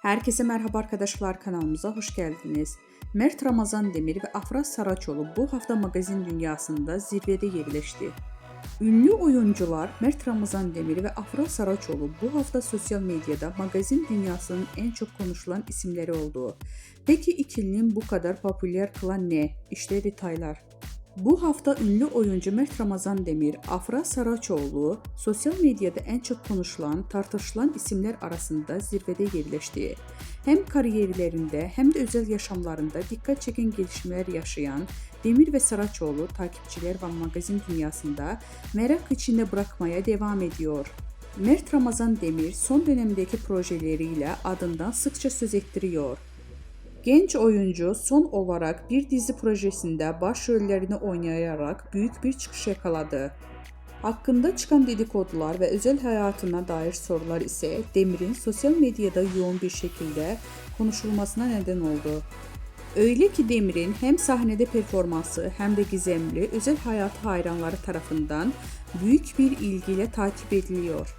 Herkese merhaba arkadaşlar, kanalımıza hoş geldiniz. Mert Ramazan Demir ve Afra Saraçoğlu bu hafta magazin dünyasında zirvede yerleşti. Ünlü oyuncular Mert Ramazan Demir ve Afra Saraçoğlu bu hafta sosyal medyada magazin dünyasının en çok konuşulan isimleri oldu. Peki ikilinin bu kadar popüler kılan ne? İşte detaylar. Bu hafta ünlü oyuncu Mert Ramazan Demir, Afra Saraçoğlu sosyal medyada en çok konuşulan, tartışılan isimler arasında zirvede yerleşti. Hem kariyerlerinde hem de özel yaşamlarında dikkat çeken gelişmeler yaşayan Demir ve Saraçoğlu takipçiler ve magazin dünyasında merak içinde bırakmaya devam ediyor. Mert Ramazan Demir son dönemdeki projeleriyle adından sıkça söz ettiriyor. Genç oyuncu son olarak bir dizi projesinde başrollerini oynayarak büyük bir çıkış yakaladı. Hakkında çıkan dedikodular ve özel hayatına dair sorular ise Demir'in sosyal medyada yoğun bir şekilde konuşulmasına neden oldu. Öyle ki Demir'in hem sahnede performansı hem de gizemli özel hayatı hayranları tarafından büyük bir ilgiyle takip ediliyor.